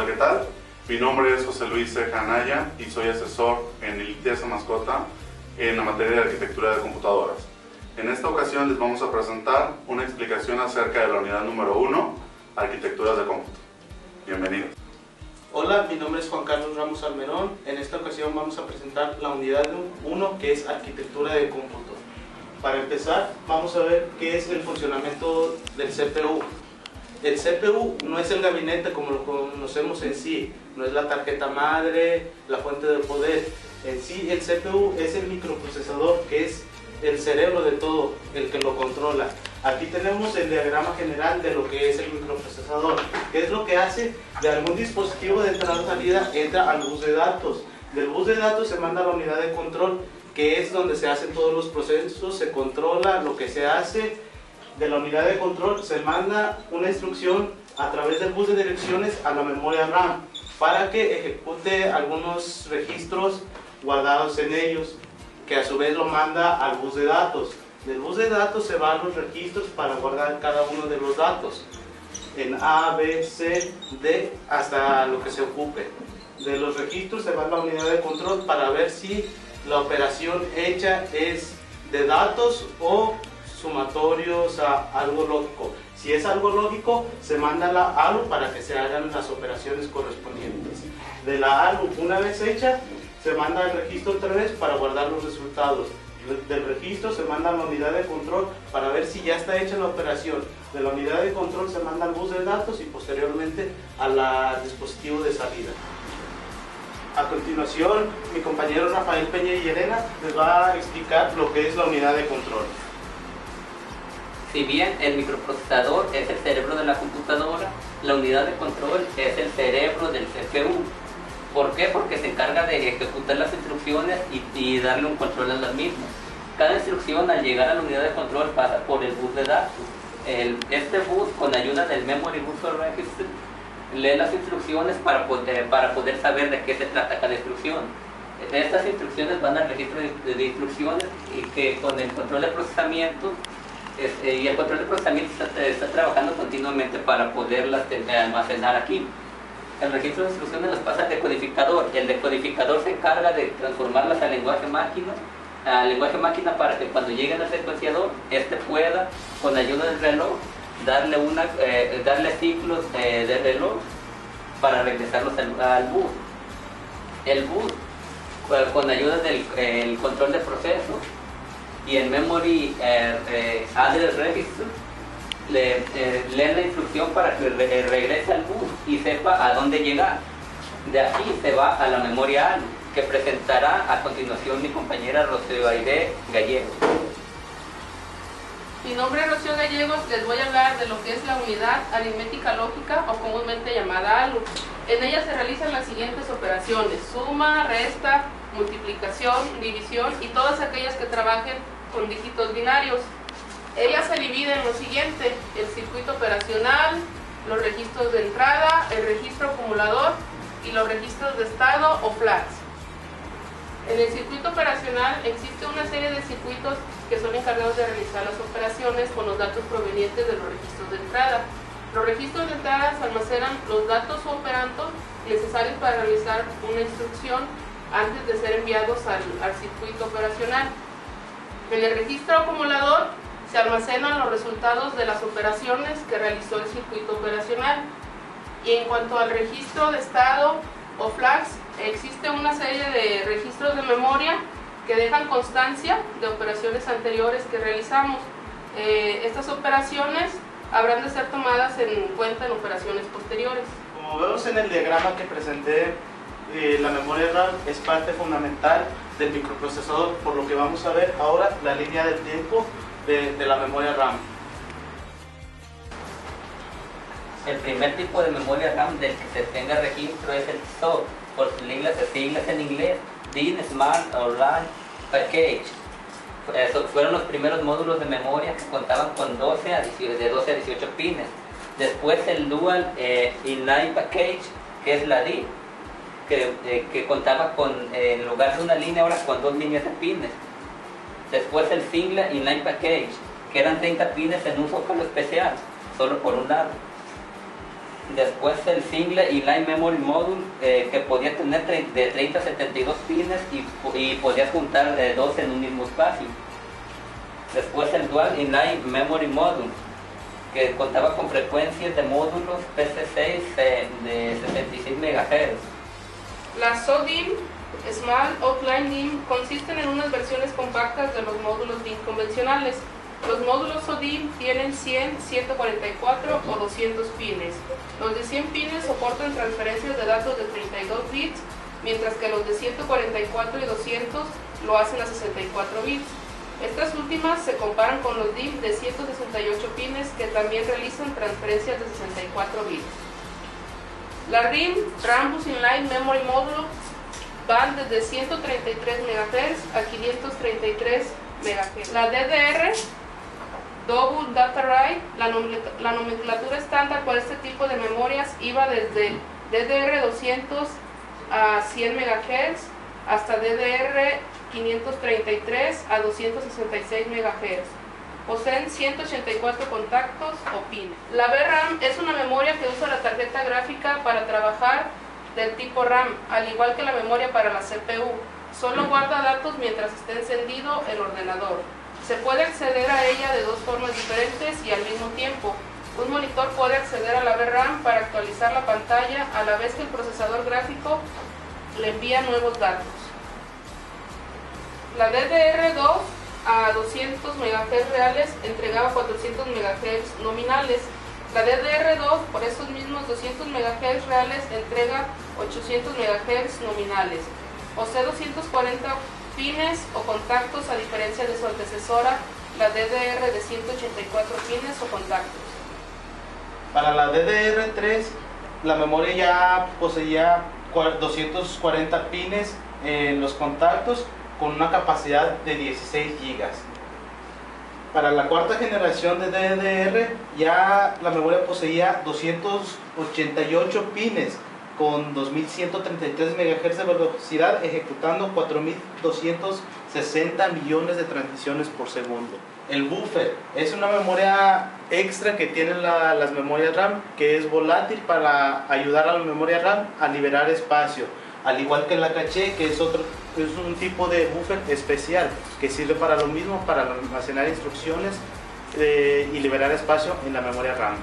Hola, ¿qué tal? Mi nombre es José Luis Ceja Anaya y soy asesor en ITESA Mascota en la materia de arquitectura de computadoras. En esta ocasión les vamos a presentar una explicación acerca de la unidad número 1, arquitecturas de cómputo. Bienvenidos. Hola, mi nombre es Juan Carlos Ramos Almerón. En esta ocasión vamos a presentar la unidad 1, que es arquitectura de cómputo. Para empezar, vamos a ver qué es el funcionamiento del CPU. El CPU no es el gabinete como lo conocemos en sí, no es la tarjeta madre, la fuente de poder. En sí, el CPU es el microprocesador, que es el cerebro de todo, el que lo controla. Aquí tenemos el diagrama general de lo que es el microprocesador. ¿Qué es lo que hace? De algún dispositivo de entrada o salida entra al bus de datos. Del bus de datos se manda a la unidad de control, que es donde se hacen todos los procesos, se controla lo que se hace. De la unidad de control se manda una instrucción a través del bus de direcciones a la memoria RAM para que ejecute algunos registros guardados en ellos, que a su vez lo manda al bus de datos. Del bus de datos se van los registros para guardar cada uno de los datos en A, B, C, D, hasta lo que se ocupe. De los registros se va a la unidad de control para ver si la operación hecha es de datos o sumatorio, o sea, algo lógico. Si es algo lógico, se manda a la ALU para que se hagan las operaciones correspondientes. De la ALU, una vez hecha, se manda al registro otra vez para guardar los resultados. Del registro se manda a la unidad de control para ver si ya está hecha la operación. De la unidad de control se manda al bus de datos y posteriormente al dispositivo de salida. A continuación, mi compañero Rafael Peña y Elena les va a explicar lo que es la unidad de control. Si bien el microprocesador es el cerebro de la computadora, la unidad de control es el cerebro del CPU. ¿Por qué? Porque se encarga de ejecutar las instrucciones y darle un control a las mismas. Cada instrucción al llegar a la unidad de control pasa por el bus de datos. Este bus, con ayuda del Memory Buffer Register, lee las instrucciones para poder saber de qué se trata cada instrucción. Estas instrucciones van al registro de instrucciones y que con el control de procesamiento y el control de procesamiento está trabajando continuamente para poderlas almacenar aquí. El registro de instrucciones los pasa al decodificador. El decodificador se encarga de transformarlas al lenguaje máquina para que cuando lleguen al secuenciador, este pueda, con ayuda del reloj, darle ciclos de reloj para regresarlos al bus. El bus, con ayuda del control de proceso y el Memory Address Register, lee la instrucción para que regrese al bus y sepa a dónde llegar. De aquí se va a la memoria ALU, que presentará a continuación mi compañera Rocío Aide Gallegos. Mi nombre es Rocío Gallegos, les voy a hablar de lo que es la unidad aritmética lógica o comúnmente llamada ALU. En ella se realizan las siguientes operaciones: suma, resta, multiplicación, división y todas aquellas que trabajen con dígitos binarios. Ella se divide en lo siguiente: el circuito operacional, los registros de entrada, el registro acumulador y los registros de estado o flags. En el circuito operacional existe una serie de circuitos que son encargados de realizar las operaciones con los datos provenientes de los registros de entrada. Los registros de entrada almacenan los datos o operandos necesarios para realizar una instrucción antes de ser enviados al circuito operacional. En el registro acumulador se almacenan los resultados de las operaciones que realizó el circuito operacional. Y en cuanto al registro de estado o flags, existe una serie de registros de memoria que dejan constancia de operaciones anteriores que realizamos. Estas operaciones habrán de ser tomadas en cuenta en operaciones posteriores. Como vemos en el diagrama que presenté, la memoria RAM es parte fundamental del microprocesador, por lo que vamos a ver ahora la línea del tiempo de la memoria RAM. El primer tipo de memoria RAM del que se tenga registro es el SOP, por siglas en inglés, DIN Smart Online Package. Fueron los primeros módulos de memoria que contaban con de 12 a 18 pines. Después el Dual Inline Package, que es la DIN, que contaba con, en lugar de una línea, ahora con 2 líneas de pines. Después el Single Inline Package, que eran 30 pines en un zócalo especial, solo por un lado. Después el Single Inline Memory Module, que podía tener de 30 a 72 pines y podía juntar dos en un mismo espacio. Después el Dual Inline Memory Module, que contaba con frecuencias de módulos PC6 de 66 MHz. Las SO-DIMM, Small Outline DIMM, consisten en unas versiones compactas de los módulos DIMM convencionales. Los módulos SO-DIMM tienen 100, 144 o 200 pines. Los de 100 pines soportan transferencias de datos de 32 bits, mientras que los de 144 y 200 lo hacen a 64 bits. Estas últimas se comparan con los DIMM de 168 pines, que también realizan transferencias de 64 bits. La RIM, Rambus Inline Memory Module, van desde 133 MHz a 533 MHz. La DDR, Double Data Rate, la nomenclatura estándar para este tipo de memorias iba desde DDR200 a 100 MHz hasta DDR533 a 266 MHz. Poseen 184 contactos o pines. La VRAM es una memoria que usa la tarjeta gráfica para trabajar del tipo RAM, al igual que la memoria para la CPU. Solo guarda datos mientras esté encendido el ordenador. Se puede acceder a ella de dos formas diferentes y al mismo tiempo. Un monitor puede acceder a la VRAM para actualizar la pantalla a la vez que el procesador gráfico le envía nuevos datos. La DDR2 a 200 MHz reales entregaba 400 MHz nominales. La DDR2 por esos mismos 200 MHz reales entrega 800 MHz nominales. Posee 240 pines o contactos, a diferencia de su antecesora, la DDR de 184 pines o contactos. Para la DDR3, la memoria ya poseía 240 pines en los contactos con una capacidad de 16 GB. Para la cuarta generación de DDR, ya la memoria poseía 288 pines con 2133 MHz de velocidad, ejecutando 4260 millones de transmisiones por segundo. El buffer es una memoria extra que tienen las memorias RAM, que es volátil para ayudar a la memoria RAM a liberar espacio, al igual que la caché, que es un tipo de buffer especial que sirve para lo mismo, para almacenar instrucciones y liberar espacio en la memoria RAM.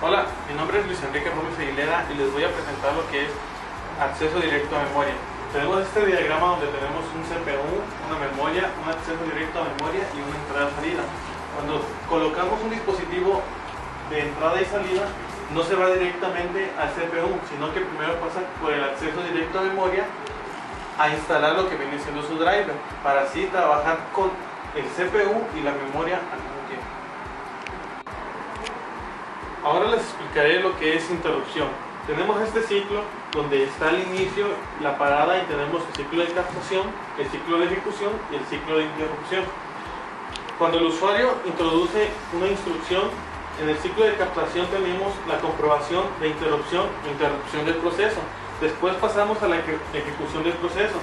Hola, mi nombre es Luis Enrique Robles Aguilera y les voy a presentar lo que es acceso directo a memoria. Tenemos este diagrama donde tenemos un CPU, una memoria, un acceso directo a memoria y una entrada-salida. Cuando colocamos un dispositivo de entrada y salida, no se va directamente al CPU, sino que primero pasa por el acceso directo a memoria a instalar lo que viene siendo su driver, para así trabajar con el CPU y la memoria al mismo tiempo. Ahora les explicaré lo que es interrupción. Tenemos este ciclo donde está el inicio, la parada, y tenemos el ciclo de captación, el ciclo de ejecución y el ciclo de interrupción. Cuando el usuario introduce una instrucción, en el ciclo de captación tenemos la comprobación de interrupción o interrupción del proceso. Después pasamos a la ejecución del proceso.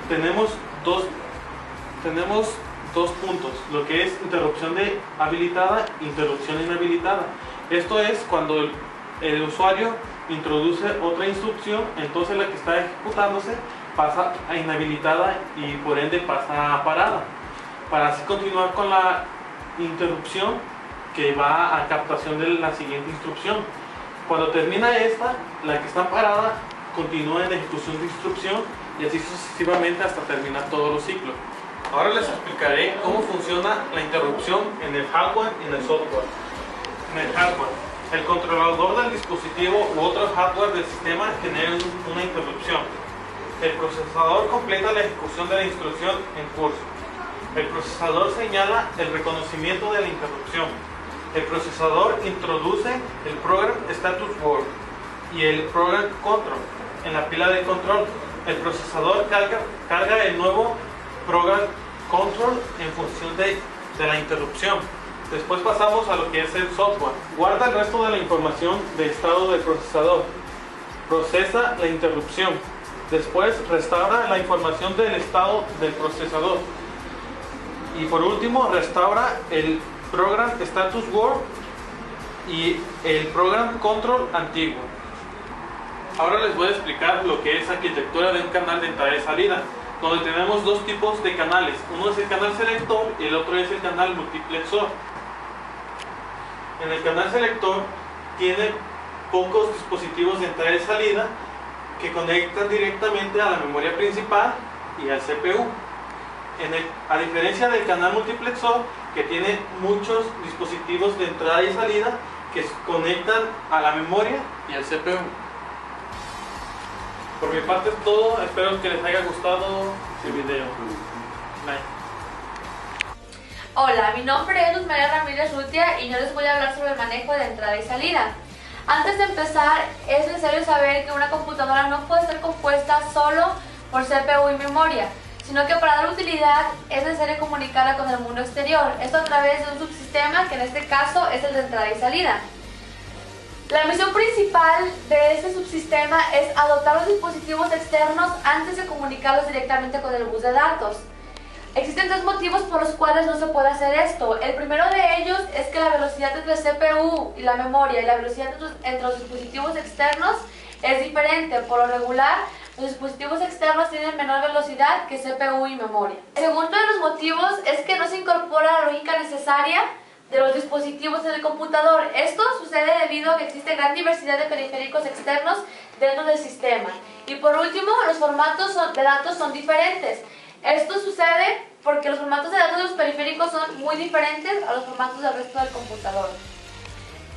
Tenemos dos puntos, lo que es interrupción de habilitada e interrupción inhabilitada. Esto es cuando el usuario introduce otra instrucción, entonces la que está ejecutándose pasa a inhabilitada y por ende pasa a parada, para así continuar con la interrupción que va a captación de la siguiente instrucción. Cuando termina esta, la que está parada continúa en ejecución de instrucción y así sucesivamente hasta terminar todos los ciclos. Ahora les explicaré cómo funciona la interrupción en el hardware y en el software. En el hardware, el controlador del dispositivo u otro hardware del sistema genera una interrupción. El procesador completa la ejecución de la instrucción en curso. El procesador señala el reconocimiento de la interrupción. El procesador introduce el Program Status Word y el Program Control en la pila de control. El procesador carga el nuevo Program Control en función de la interrupción. Después pasamos a lo que es el software. Guarda el resto de la información de estado del procesador. Procesa la interrupción. Después restaura la información del estado del procesador. Y por último restaura el Program Status Word y el Program Control antiguo. Ahora les voy a explicar lo que es arquitectura de un canal de entrada y salida, donde tenemos dos tipos de canales. Uno es el canal selector y el otro es el canal multiplexor. En el canal selector tiene pocos dispositivos de entrada y salida que conectan directamente a la memoria principal y al CPU. A diferencia del canal multiplexor, que tiene muchos dispositivos de entrada y salida que conectan a la memoria y al CPU. Por mi parte es todo, espero que les haya gustado el video. Bye. Hola, mi nombre es Luz María Ramírez Rutia y yo les voy a hablar sobre el manejo de entrada y salida. Antes de empezar, es necesario saber que una computadora no puede ser compuesta solo por CPU y memoria, sino que para dar utilidad es necesario comunicarla con el mundo exterior, esto a través de un subsistema que en este caso es el de entrada y salida. La misión principal de este subsistema es adoptar los dispositivos externos antes de comunicarlos directamente con el bus de datos. Existen tres motivos por los cuales no se puede hacer esto. El primero de ellos es que la velocidad entre el CPU y la memoria y la velocidad entre los dispositivos externos es diferente. Por lo regular, los dispositivos externos tienen menor velocidad que CPU y memoria. El segundo de los motivos es que no se incorpora la lógica necesaria de los dispositivos en el computador. Esto sucede debido a que existe gran diversidad de periféricos externos dentro del sistema. Y por último, los formatos de datos son diferentes. Esto sucede porque los formatos de datos de los periféricos son muy diferentes a los formatos del resto del computador.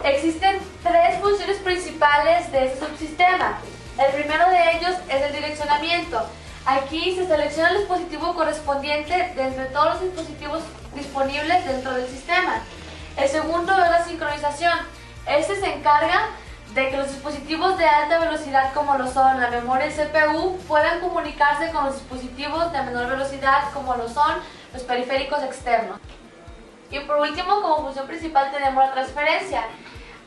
Existen tres funciones principales de este subsistema. El primero de ellos es el direccionamiento. Aquí se selecciona el dispositivo correspondiente de entre todos los dispositivos disponibles dentro del sistema. El segundo es la sincronización. Este se encarga de que los dispositivos de alta velocidad como lo son la memoria y el CPU puedan comunicarse con los dispositivos de menor velocidad como lo son los periféricos externos. Y por último, como función principal tenemos la transferencia.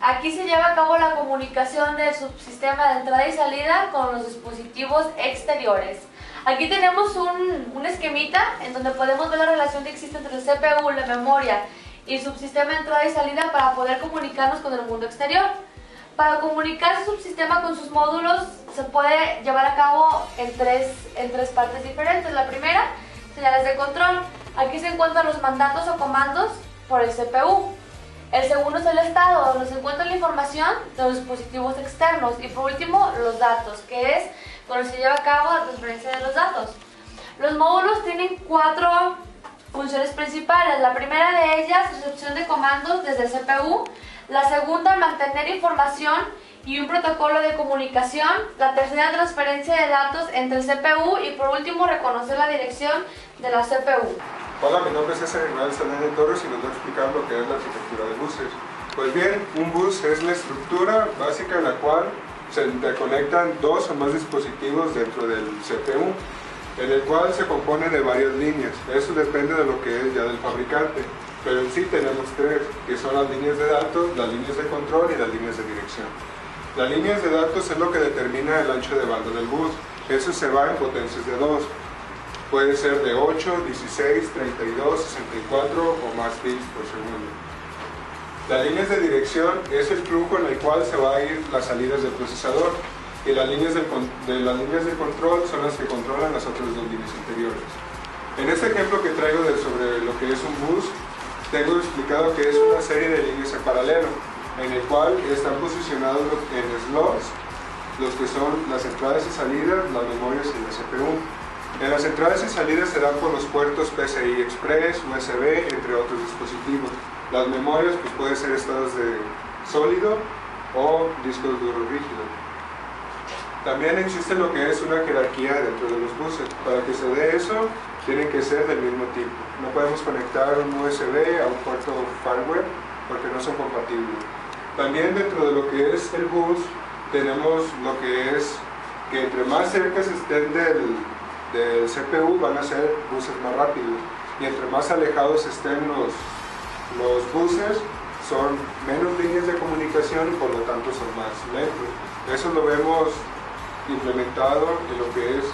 Aquí se lleva a cabo la comunicación del subsistema de entrada y salida con los dispositivos exteriores. Aquí tenemos un esquemita en donde podemos ver la relación que existe entre el CPU, la memoria y el subsistema de entrada y salida para poder comunicarnos con el mundo exterior. Para comunicar el subsistema con sus módulos se puede llevar a cabo en tres partes diferentes. La primera, señales de control. Aquí se encuentran los mandatos o comandos por el CPU. El segundo es el estado, donde se encuentra la información de los dispositivos externos. Y por último, los datos, que es donde se lleva a cabo la transferencia de los datos. Los módulos tienen 4 funciones principales. La primera de ellas, recepción de comandos desde el CPU. La segunda, mantener información y un protocolo de comunicación. La tercera, transferencia de datos entre el CPU. Y por último, reconocer la dirección de la CPU. Hola, mi nombre es César Hernán Saldaña Torres y les voy a explicar lo que es la arquitectura de buses. Pues bien, un bus es la estructura básica en la cual se interconectan 2 o más dispositivos dentro del CPU, en el cual se compone de varias líneas. Eso depende de lo que es ya del fabricante, pero en sí tenemos 3, que son las líneas de datos, las líneas de control y las líneas de dirección. Las líneas de datos es lo que determina el ancho de banda del bus. Eso se va en potencias de 2. Puede ser de 8, 16, 32, 64 o más bits por segundo. Las líneas de dirección es el flujo en el cual se va a ir las salidas del procesador, y las líneas de control son las que controlan las otras 2 líneas anteriores. En este ejemplo que traigo sobre lo que es un bus, tengo explicado que es una serie de líneas en paralelo, en el cual están posicionados en slots, los que son las entradas y salidas, las memorias y la CPU. En las entradas y salidas se dan por los puertos PCI Express, USB, entre otros dispositivos. Las memorias pues pueden ser estados de sólido o discos duros rígidos. También existe lo que es una jerarquía dentro de los buses. Para que se dé eso, tienen que ser del mismo tipo. No podemos conectar un USB a un puerto firmware porque no son compatibles. También dentro de lo que es el bus, tenemos lo que es que entre más cerca se estén del CPU van a ser buses más rápidos, y entre más alejados estén los buses son menos líneas de comunicación y por lo tanto son más lentos. Eso lo vemos implementado en lo que es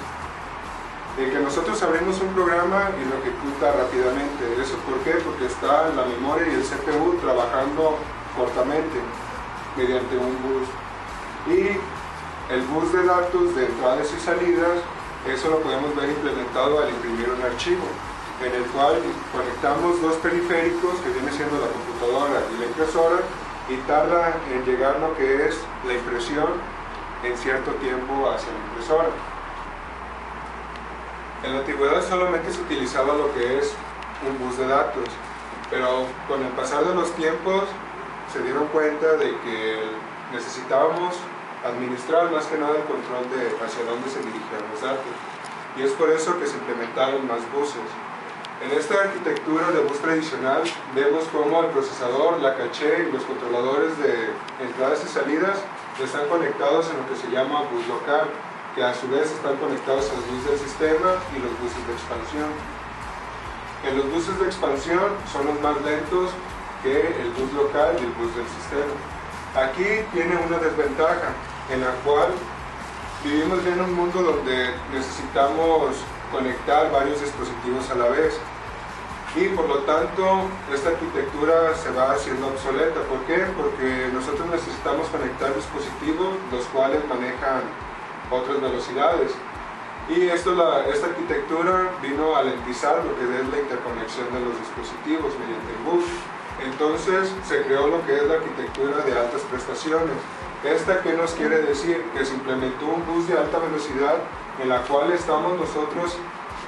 en que nosotros abrimos un programa y lo ejecuta rápidamente. ¿Eso por qué? Porque está la memoria y el CPU trabajando remotamente mediante un bus. Y el bus de datos de entradas y salidas, eso lo podemos ver implementado al imprimir un archivo, en el cual conectamos dos periféricos que viene siendo la computadora y la impresora, y tarda en llegar lo que es la impresión en cierto tiempo hacia la impresora. En la antigüedad solamente se utilizaba lo que es un bus de datos, pero con el pasar de los tiempos se dieron cuenta de que necesitábamos administrar más que nada el control de hacia dónde se dirigían los datos, y es por eso que se implementaron más buses. En esta arquitectura de bus tradicional vemos cómo el procesador, la caché y los controladores de entradas y salidas están conectados en lo que se llama bus local, que a su vez están conectados a los buses del sistema y los buses de expansión. En los buses de expansión son los más lentos que el bus local y el bus del sistema. Aquí tiene una desventaja, en la cual vivimos en un mundo donde necesitamos conectar varios dispositivos a la vez, y por lo tanto esta arquitectura se va haciendo obsoleta. ¿Por qué? Porque nosotros necesitamos conectar dispositivos los cuales manejan otras velocidades, y esta arquitectura vino a lentizar lo que es la interconexión de los dispositivos mediante el bus. Entonces se creó lo que es la arquitectura de altas prestaciones. ¿Esta qué nos quiere decir? Que se implementó un bus de alta velocidad en la cual estamos nosotros,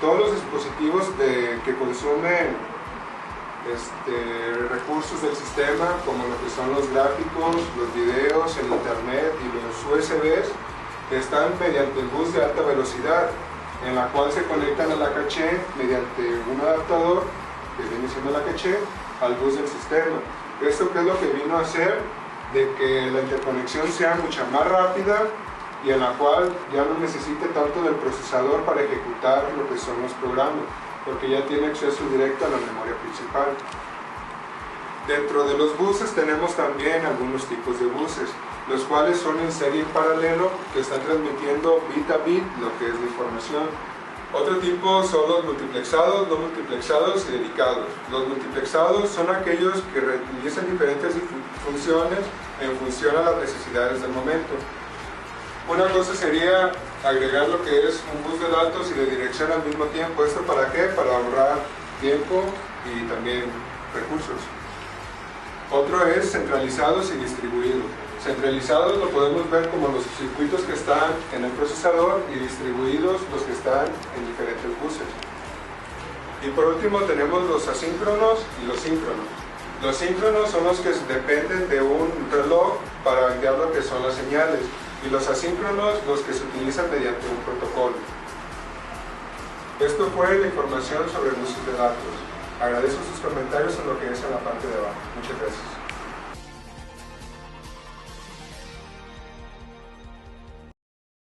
todos los dispositivos que consumen recursos del sistema, como lo que son los gráficos, los videos, el internet y los USBs, están mediante el bus de alta velocidad, en la cual se conectan a la caché mediante un adaptador, que viene siendo la caché, al bus del sistema. ¿Esto qué es lo que vino a hacer? De que la interconexión sea mucho más rápida, y en la cual ya no necesite tanto del procesador para ejecutar lo que son los programas, porque ya tiene acceso directo a la memoria principal. Dentro de los buses tenemos también algunos tipos de buses, los cuales son en serie en paralelo, que están transmitiendo bit a bit lo que es la información. Otro tipo son los multiplexados, no multiplexados y dedicados. Los multiplexados son aquellos que realizan diferentes funciones en función a las necesidades del momento. Una cosa sería agregar lo que es un bus de datos y de dirección al mismo tiempo. ¿Esto para qué? Para ahorrar tiempo y también recursos. Otro es centralizados y distribuidos. Centralizados lo podemos ver como los circuitos que están en el procesador, y distribuidos los que están en diferentes buses. Y por último tenemos los asíncronos y los síncronos. Los síncronos son los que dependen de un reloj para enviar lo que son las señales, y los asíncronos los que se utilizan mediante un protocolo. Esto fue la información sobre buses de datos. Agradezco sus comentarios en lo que es en la parte de abajo. Muchas gracias.